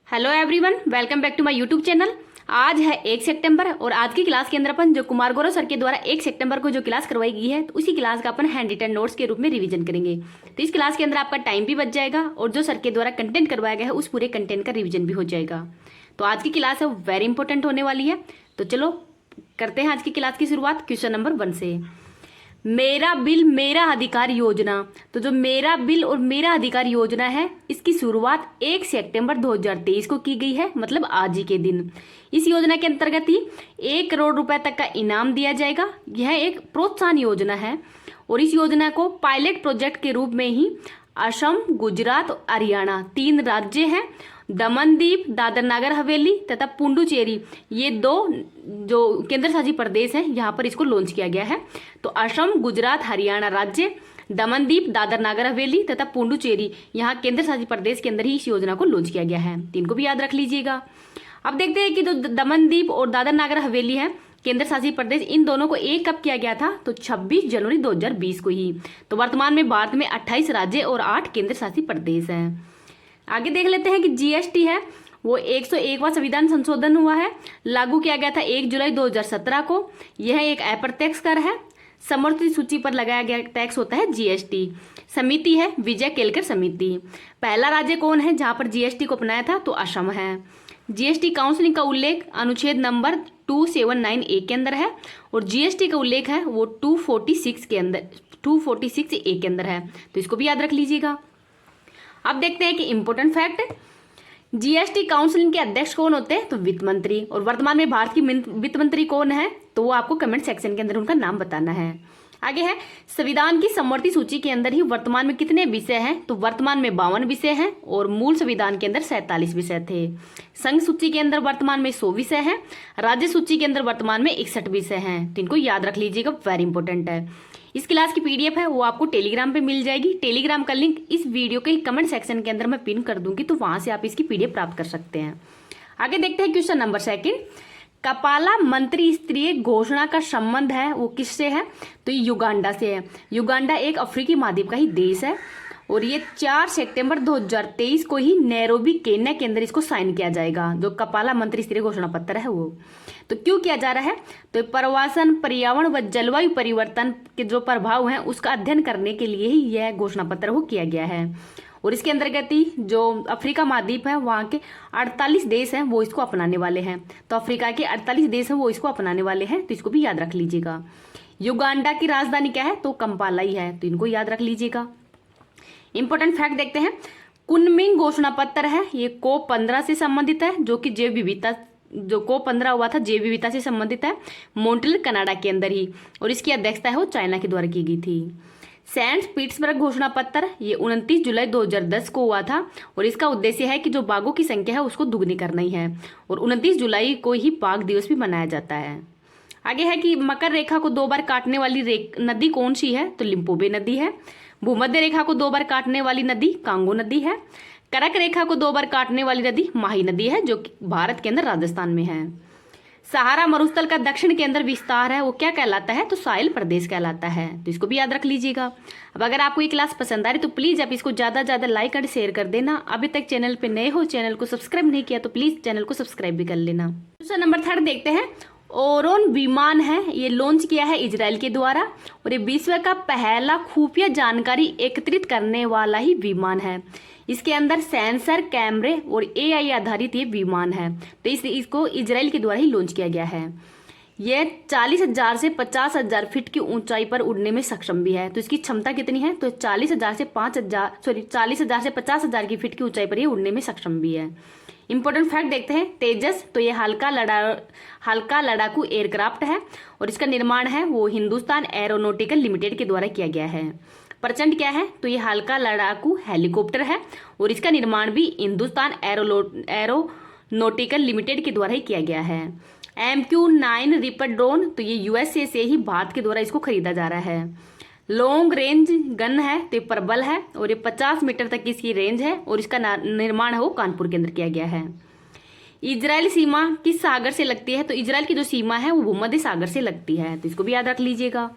Hello everyone, welcome back to my YouTube channel. आज है 1 सितंबर और आज की क्लास के अंदर अपन जो कुमार गौरव सर के द्वारा 1 सितंबर को जो क्लास करवाई गई है तो उसी क्लास का अपन हैंड रिटन नोट्स के रूप में रिवीजन करेंगे। तो इस क्लास के अंदर आपका टाइम भी बच जाएगा और जो सर के द्वारा कंटेंट करवाया गया है उस पूरे कंटेंट का रिविजन भी हो जाएगा। तो आज की क्लास है वो वेरी इंपॉर्टेंट होने वाली है। तो चलो करते हैं आज की क्लास की शुरुआत क्वेश्चन नंबर 1 से। मेरा बिल मेरा अधिकार योजना। तो जो मेरा बिल और मेरा अधिकार योजना है इसकी शुरुआत 1 सितंबर 2023 को की गई है, मतलब आज ही के दिन। इस योजना के अंतर्गत ही 1 करोड़ रुपए तक का इनाम दिया जाएगा। यह एक प्रोत्साहन योजना है और इस योजना को पायलट प्रोजेक्ट के रूप में ही असम, गुजरात और हरियाणा 3 राज्य हैं, दमनदीप, दादर नागर हवेली तथा पुडुचेरी, ये 2 जो केंद्र शासित प्रदेश हैं यहाँ पर इसको लॉन्च किया गया है। तो असम, गुजरात, हरियाणा राज्य, दमनदीप, दादर नागर हवेली तथा पुडुचेरी यहाँ केंद्र शासित प्रदेश के अंदर ही इस योजना को लॉन्च किया गया है। 3 को भी याद रख लीजिएगा। अब देखते हैं कि जो दमनदीप और दादर नागर हवेली है केंद्र शासित प्रदेश, इन दोनों को एक कब किया गया था? तो 26 जनवरी 2020 को ही। तो वर्तमान में भारत में 28 राज्य और 8 केंद्र शासित प्रदेश हैं। आगे देख लेते हैं कि जीएसटी है वो 101वां संविधान संशोधन हुआ है, लागू किया गया था 1 जुलाई 2017 को। यह एक अप्रत्यक्ष कर है, समवर्ती सूची पर लगाया गया टैक्स होता है जीएसटी। समिति है विजय केलकर समिति। पहला राज्य कौन है जहां पर जीएसटी को अपनाया था? तो असम है। जीएसटी काउंसिलिंग का उल्लेख अनुच्छेद नंबर 279A के अंदर है और जीएसटी का उल्लेख है वो 246 के अंदर 246A के अंदर है। तो इसको भी याद रख लीजिएगा। अब देखते हैं कि इंपॉर्टेंट फैक्ट, जीएसटी काउंसिल के अध्यक्ष कौन होते हैं? तो वित्त मंत्री। और वर्तमान में भारत की वित्त मंत्री कौन है? तो वो आपको कमेंट सेक्शन के अंदर उनका नाम बताना है। आगे है संविधान की समवर्ती सूची के अंदर ही वर्तमान में कितने विषय हैं? तो वर्तमान में 52 विषय हैं और मूल संविधान के अंदर 47 विषय थे। संघ सूची के अंदर वर्तमान में 100 विषय हैं, राज्य सूची के अंदर वर्तमान में 61 विषय हैं। तो इनको याद रख लीजिएगा, वेरी इंपॉर्टेंट है। इस क्लास की पीडीएफ है वो आपको टेलीग्राम पे मिल जाएगी। टेलीग्राम का लिंक इस वीडियो के कमेंट सेक्शन के अंदर मैं पिन कर दूंगी, तो वहां से आप इसकी पीडीएफ प्राप्त कर सकते हैं। आगे देखते हैं क्वेश्चन नंबर 2। कपाला मंत्री स्तरीय घोषणा का संबंध है वो किससे है? तो ये युगांडा से है। युगांडा एक अफ्रीकी महाद्वीप का ही देश है और ये 4 सितंबर 2023 को ही नैरोबी केन्या के अंदर इसको साइन किया जाएगा, जो कपाला मंत्री स्तरीय घोषणा पत्र है वो। तो क्यों किया जा रहा है? तो प्रवासन, पर्यावरण व जलवायु परिवर्तन के जो प्रभाव हैं उसका अध्ययन करने के लिए ही यह घोषणा पत्र वो किया गया है। और इसके अंतर्गत ही जो अफ्रीका महाद्वीप है वहाँ के 48 देश हैं वो इसको अपनाने वाले हैं। तो अफ्रीका के 48 देश हैं वो इसको अपनाने वाले हैं, तो इसको भी याद रख लीजिएगा। युगांडा की राजधानी क्या है? तो कंपाला ही है, तो इनको याद रख लीजिएगा। इंपॉर्टेंट फैक्ट देखते हैं, कुनमिंग घोषणा पत्र है ये COP 15 से संबंधित है, जो कि जैव विविधता जो COP 15 हुआ था जैव विविधता से संबंधित है, मॉन्ट्रियल कनाडा के अंदर ही, और इसकी अध्यक्षता है वो चाइना के द्वारा की गई थी। सेंट पीटर्सबर्ग घोषणा पत्र ये 29 जुलाई 2010 को हुआ था और इसका उद्देश्य है कि जो बाघों की संख्या है उसको दुगनी करना ही है और 29 जुलाई को ही बाघ दिवस भी मनाया जाता है। आगे है कि मकर रेखा को 2 बार काटने वाली नदी कौन सी है? तो लिम्पोबे नदी है। भूमध्य रेखा को 2 बार काटने वाली नदी कांगो नदी है। कर्क रेखा को 2 बार काटने वाली नदी माही नदी है, जो भारत के अंदर राजस्थान में है। सहारा मरुस्थल का दक्षिण के अंदर विस्तार है वो क्या कहलाता है? तो साहिल प्रदेश कहलाता है, तो इसको भी याद रख लीजिएगा। अब अगर आपको ये क्लास पसंद आ रही तो प्लीज आप इसको ज्यादा ज्यादा लाइक और शेयर कर देना। अभी तक चैनल पे नए हो, चैनल को सब्सक्राइब नहीं किया तो प्लीज चैनल को सब्सक्राइब भी कर लेना। क्वेश्चन नंबर 3 देखते हैं। ओरोन विमान है ये लॉन्च किया है इजराइल के द्वारा और ये विश्व का पहला खुफिया जानकारी एकत्रित करने वाला ही विमान है। इसके अंदर सेंसर, कैमरे और AI आधारित ये विमान है, तो इसको इजराइल के द्वारा ही लॉन्च किया गया है। यह 40,000 से 50,000 फीट की ऊंचाई पर उड़ने में सक्षम भी है। तो इसकी क्षमता कितनी है? तो 40,000 से 50,000 की फीट की ऊंचाई पर ये उड़ने में सक्षम भी है। इंपॉर्टेंट फैक्ट देखते हैं, तेजस तो ये हल्का लड़ाकू एयरक्राफ्ट है और इसका निर्माण है वो हिंदुस्तान एरोनॉटिकल लिमिटेड के द्वारा किया गया है। प्रचंड क्या है? तो ये हल्का लड़ाकू हेलीकॉप्टर है और इसका निर्माण भी हिंदुस्तान एरोनॉटिकल लिमिटेड के द्वारा ही किया गया है। MQ-9 रिपर ड्रोन तो ये USA से ही भारत के द्वारा इसको खरीदा जा रहा है। लॉन्ग रेंज गन है तो ये प्रबल है और ये 50 मीटर तक की इसकी रेंज है और इसका निर्माण है वो कानपुर के अंदर किया गया है। इजराइल सीमा किस सागर से लगती है? तो इजराइल की जो सीमा है वो भूमध्य सागर से लगती है, तो इसको भी याद रख लीजिएगा।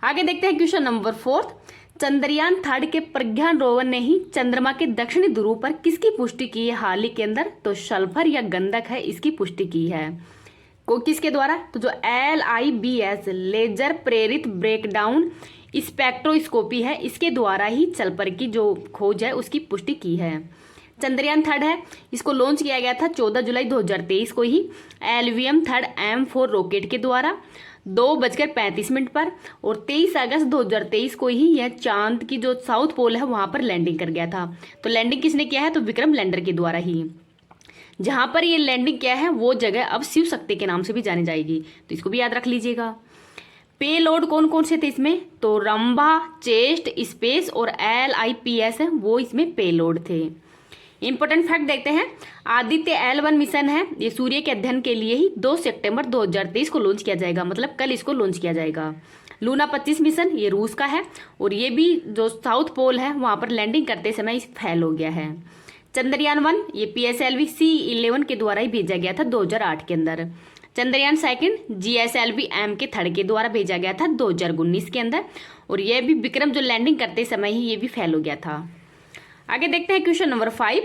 आगे देखते हैं क्वेश्चन नंबर 4। चंद्रयान 3 के प्रज्ञान रोवर ने ही चंद्रमा के दक्षिणी ध्रुव पर किसकी पुष्टि की है हाल ही के अंदर? तो सल्फर या गंधक है इसकी पुष्टि की है। को किसके द्वारा? तो जो LIBS लेजर प्रेरित ब्रेकडाउन स्पेक्ट्रोस्कोपी है इसके द्वारा ही सल्फर की जो खोज है उसकी पुष्टि की है। चंद्रयान 3 है, इसको लॉन्च किया गया था 14 जुलाई 2023 को ही LVM 3 M4 रॉकेट के द्वारा 2:35 पर, और 23 अगस्त 2023 को ही यह चांद की जो साउथ पोल है वहां पर लैंडिंग कर गया था। तो लैंडिंग किसने किया है? तो विक्रम लैंडर के द्वारा ही। जहां पर ये लैंडिंग किया है वो जगह अब शिव शक्ति के नाम से भी जानी जाएगी, तो इसको भी याद रख लीजिएगा। पेलोड कौन कौन से थे इसमें? तो रंभा, चेस्ट, स्पेस और LIPS है वो इसमें पेलोड थे। इंपॉर्टेंट फैक्ट देखते हैं, आदित्य L1 मिशन है ये सूर्य के अध्ययन के लिए ही 2 सितंबर 2023 को लॉन्च किया जाएगा, मतलब कल इसको लॉन्च किया जाएगा। लूना 25 मिशन ये रूस का है और ये भी जो साउथ पोल है वहां पर लैंडिंग करते समय फेल हो गया है। चंद्रयान 1 ये PSLV C11 के द्वारा ही भेजा गया था 2008 के अंदर। चंद्रयान 2 GSLV M के 3 के द्वारा भेजा गया था 2019 के अंदर, और यह भी विक्रम जो लैंडिंग करते समय ही ये भी फेल हो गया था। आगे देखते हैं क्वेश्चन नंबर 5।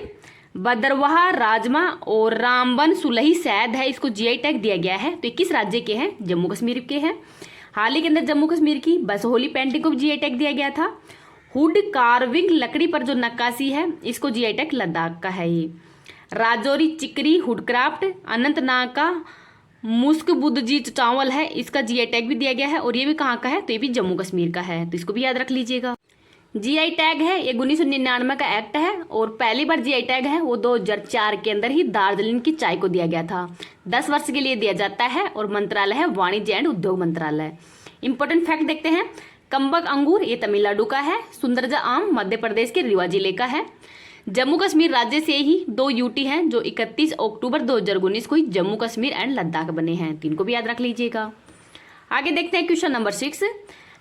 भद्रवाह राजमा और रामबन सुलही शहद है इसको GI टैग दिया गया है, तो ये किस राज्य के हैं? जम्मू कश्मीर के हैं। हाल ही के अंदर जम्मू कश्मीर की बसहोली पेंटिंग को GI टैग दिया गया था। हुड कार्विंग लकड़ी पर जो नक्काशी है इसको GI टैग लद्दाख का है। ये राजौरी चिकरी हुडक्राफ्ट अनंतनाग का मुस्क बुद्धजीत चावल है इसका GI टैग भी दिया गया है, और ये भी कहाँ का है? तो ये भी जम्मू कश्मीर का है, तो इसको भी याद रख लीजिएगा। GI टैग है ये 1999 का एक्ट है, और पहली बार GI टैग है वो 2004 के अंदर ही दार्जिलिंग की चाय को दिया गया था। 10 वर्ष के लिए दिया जाता है, और मंत्रालय है वाणिज्य एंड उद्योग मंत्रालय। इंपॉर्टेंट फैक्ट देखते हैं, कम्बक अंगूर ये तमिलनाडु का है, सुंदरजा आम मध्य प्रदेश के रीवा जिले का है। जम्मू कश्मीर राज्य से ही 2 UT हैं जो 31 अक्टूबर 2019 को ही जम्मू कश्मीर एंड लद्दाख बने हैं, तो इनको भी याद रख लीजिएगा। आगे देखते हैं क्वेश्चन नंबर 6।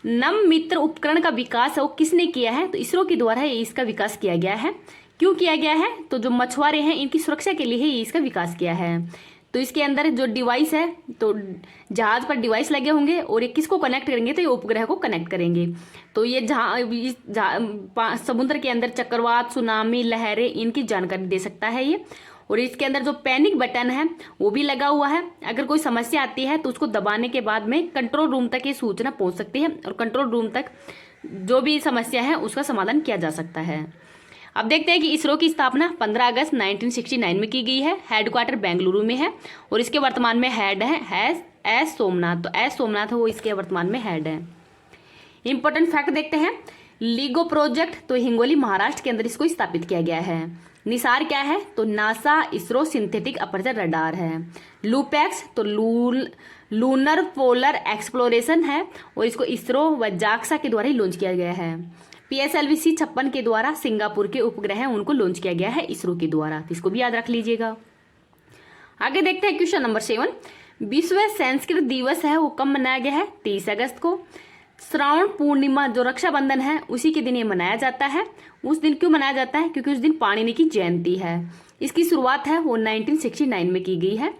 नम मित्र उपकरण का विकास है वो किसने किया है? तो इसरो के द्वारा इसका विकास किया गया है। क्यों किया गया है? तो जो मछुआरे हैं इनकी सुरक्षा के लिए ही इसका विकास किया है। तो इसके अंदर जो डिवाइस है, तो जहाज पर डिवाइस लगे होंगे और ये किसको कनेक्ट करेंगे? तो ये उपग्रह को कनेक्ट करेंगे। तो ये समुद्र के अंदर चक्रवात, सुनामी, लहरें इनकी जानकारी दे सकता है ये। और इसके अंदर जो पैनिक बटन है वो भी लगा हुआ है, अगर कोई समस्या आती है तो उसको दबाने के बाद में कंट्रोल रूम तक ये सूचना पहुंच सकती है, और कंट्रोल रूम तक जो भी समस्या है उसका समाधान किया जा सकता है। अब देखते हैं कि इसरो की स्थापना 15 अगस्त 1969 में की गई है। हेडक्वार्टर बेंगलुरु में है, और इसके वर्तमान में हेड है एस सोमनाथ। तो एस सोमनाथ वो इसके वर्तमान में हेड है। इंपॉर्टेंट फैक्ट देखते हैं, लीगो प्रोजेक्ट तो हिंगोली महाराष्ट्र के अंदर इसको स्थापित किया गया है। निसार क्या है? तो NASA ISRO synthetic aperture radar है। लूपेक्स तो लूनर पोलर एक्सप्लोरेशन है, और इसको इसरो व जाक्सा के द्वारा ही लॉन्च किया गया है। PSLV C56 के द्वारा सिंगापुर के उपग्रह हैं उनको लॉन्च किया गया है इसरो के द्वारा, तो इसको भी याद रख लीजिएगा। आगे देखते हैं क्वेश्चन नंबर 7। विश्व संस्कृत दिवस है वो कब मनाया गया है? 30 अगस्त को। श्रावण पूर्णिमा जो रक्षाबंधन है उसी के दिन ये मनाया जाता है। उस दिन क्यों मनाया जाता है? क्योंकि उस दिन पाणिनि की जयंती है। इसकी शुरुआत है वो 1969 में की गई है।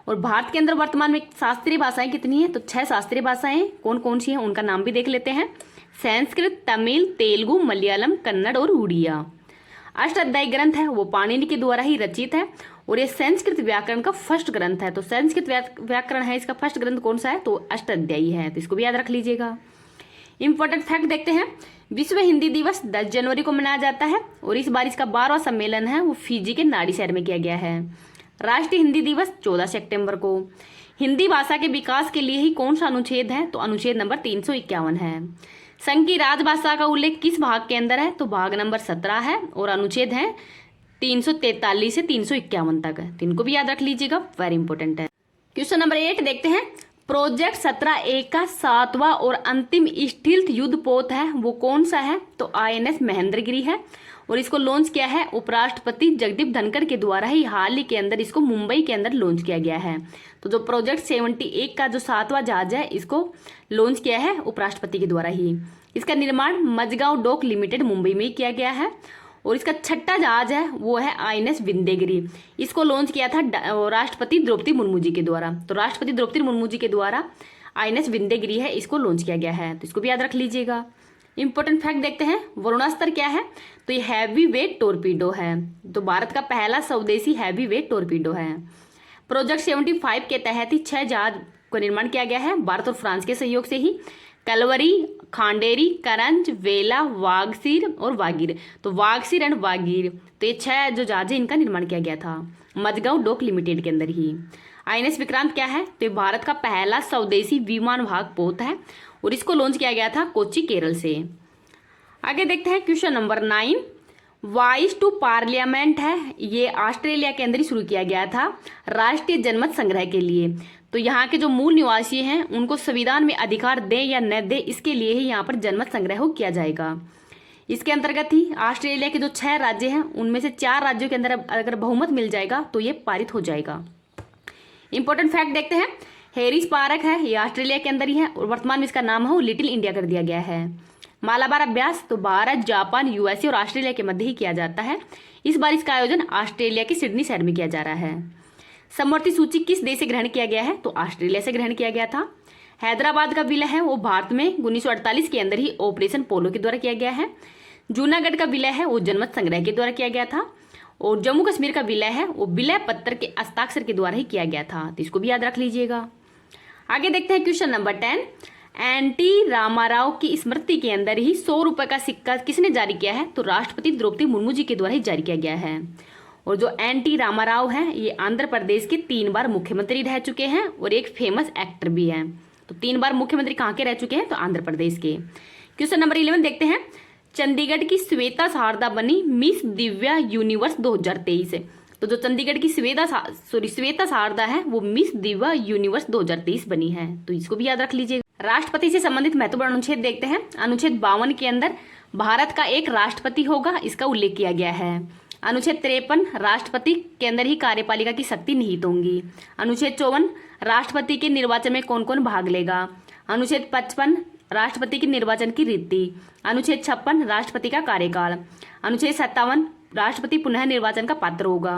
और भारत के अंदर वर्तमान में शास्त्रीय भाषाएं कितनी है? तो 6 शास्त्रीय भाषाएं कौन कौन सी हैं उनका नाम भी देख लेते हैं। संस्कृत, तमिल, तेलुगु, मलयालम, कन्नड़ और उड़िया। अष्टाध्यायी ग्रंथ है वो पाणिनि के द्वारा ही रचित है, और ये संस्कृत व्याकरण का फर्स्ट ग्रंथ है। तो संस्कृत व्याकरण है इसका फर्स्ट ग्रंथ कौन सा है? तो अष्टाध्यायी है, तो इसको भी याद रख लीजिएगा। इंपॉर्टेंट फैक्ट देखते हैं, विश्व हिंदी दिवस 10 जनवरी को मनाया जाता है, और इस बार इसका 12वां सम्मेलन है वो फिजी के नाडी शहर में किया गया है। राष्ट्रीय हिंदी दिवस 14 सितंबर को। हिंदी भाषा के विकास के लिए ही कौन सा अनुच्छेद है? तो अनुच्छेद नंबर 351 है। संघ की राजभाषा का उल्लेख किस भाग के अंदर है? तो भाग नंबर 17 है, और अनुच्छेद है 343 से 351 तक है, तो इनको भी याद रख लीजिएगा, वेरी इंपॉर्टेंट है। क्वेश्चन नंबर 8 देखते हैं, प्रोजेक्ट 17A का 7वां और अंतिम स्टील्थ युद्धपोत है वो कौन सा है? तो INS महेंद्रगिरी है, और इसको लॉन्च किया है उपराष्ट्रपति जगदीप धनखड़ के द्वारा ही हाल ही के अंदर इसको मुंबई के अंदर लॉन्च किया गया है। तो जो प्रोजेक्ट 71 का जो 7वां जहाज है इसको लॉन्च किया है उपराष्ट्रपति के द्वारा ही। इसका निर्माण मजगांव डॉक लिमिटेड मुंबई में ही किया गया है, और इसका 6ठा जहाज है वो है INS विंध्यगिरी। इसको लॉन्च किया था राष्ट्रपति द्रौपदी मुर्मू जी के द्वारा। तो राष्ट्रपति द्रौपदी मुर्मू जी के द्वारा INS विंध्यगिरी है इसको लॉन्च किया गया है, तो इसको भी याद रख लीजिएगा। इंपॉर्टेंट फैक्ट देखते हैं, वरुणास्त्र क्या है, तो ये हैवी वेट टोरपीडो है। तो भारत का पहला स्वदेशी हैवी वेट टोरपीडो है। प्रोजेक्ट 75 के तहत ही 6 जहाज को निर्माण किया गया है भारत और फ्रांस के सहयोग से ही। कलवरी, खांडेरी, करंज, वेला, वागसीर और वागीर। तो वागसीर एंड वागीर, तो ये 6 जो जहाज है इनका निर्माण किया गया था मझगांव डॉक लिमिटेड के अंदर ही। INS विक्रांत क्या है, तो ये भारत का पहला स्वदेशी विमान वाहक पोत है और इसको लॉन्च किया गया था कोच्चि, केरल से। आगे देखते हैं question number 9। Voice to parliament है, ये ऑस्ट्रेलिया के अंदर ही शुरू किया गया था राष्ट्रीय जनमत संग्रह के लिए। तो यहाँ के जो मूल निवासी हैं उनको संविधान में अधिकार दे या न दे, इसके लिए ही यहाँ पर जनमत संग्रह किया जाएगा। इसके अंतर्गत ही ऑस्ट्रेलिया के जो 6 राज्य हैं उनमें से 4 राज्यों के अंदर अगर बहुमत मिल जाएगा तो ये पारित हो जाएगा। इंपॉर्टेंट फैक्ट देखते हैं, हेरिस पार्क है, ये ऑस्ट्रेलिया के अंदर ही है और वर्तमान में इसका नाम है लिटिल इंडिया कर दिया गया है। मालाबार अभ्यास तो भारत, जापान, USA और ऑस्ट्रेलिया के मध्य ही किया जाता है। इस बार इसका आयोजन ऑस्ट्रेलिया के सिडनी शहर में किया जा रहा है। समवर्ती सूची किस देश से ग्रहण किया गया है, तो ऑस्ट्रेलिया से ग्रहण किया गया था। हैदराबाद का विलय है वो भारत में 1948 के अंदर ही ऑपरेशन पोलो के द्वारा किया गया है। जूनागढ़ का विलय है वो जनमत संग्रह के द्वारा किया गया था। और जम्मू कश्मीर का विलय है वो विलय पत्र के हस्ताक्षर के द्वारा ही किया गया था, तो इसको भी याद रख लीजिएगा। आगे देखते हैं क्वेश्चन नंबर 10। एनटी रामाराव की स्मृति के अंदर ही 100 रुपए का सिक्का किसने जारी किया है, तो राष्ट्रपति द्रौपदी मुर्मू जी के द्वारा ही जारी किया गया है। और जो एनटी रामाराव है ये आंध्र प्रदेश के 3 बार मुख्यमंत्री रह चुके हैं और एक फेमस एक्टर भी हैं। तो 3 बार मुख्यमंत्री कहाँ के रह चुके हैं, तो आंध्र प्रदेश के। क्वेश्चन नंबर 11 देखते हैं। चंडीगढ़ की श्वेता शारदा बनी मिस दिव्या यूनिवर्स 2023। तो जो चंडीगढ़ की श्वेता शारदा है वो मिस दिव्या यूनिवर्स 2023 बनी है, तो इसको भी याद रख लीजिए। राष्ट्रपति से संबंधित महत्वपूर्ण अनुच्छेद देखते हैं। अनुच्छेद 52 के अंदर भारत का एक राष्ट्रपति होगा, इसका उल्लेख किया गया है। अनुच्छेद 53 राष्ट्रपति के अंदर ही कार्यपालिका की शक्ति निहित होंगी। अनुच्छेद 54 राष्ट्रपति के निर्वाचन में कौन कौन भाग लेगा। अनुच्छेद 55 राष्ट्रपति के निर्वाचन की रीति। अनुच्छेद 56 राष्ट्रपति का कार्यकाल। अनुच्छेद 57 राष्ट्रपति पुनः निर्वाचन का पात्र होगा।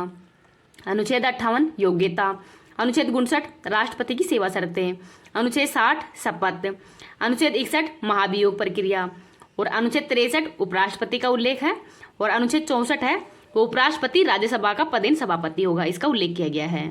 अनुच्छेद 58 योग्यता। अनुच्छेद 59 राष्ट्रपति की सेवा शर्तें। अनुच्छेद 60 शपथ। अनुच्छेद 61 महाभियोग प्रक्रिया। और अनुच्छेद 63 उपराष्ट्रपति का उल्लेख है। और अनुच्छेद 64 है वो उपराष्ट्रपति राज्यसभा का पदेन सभापति होगा, इसका उल्लेख किया गया है।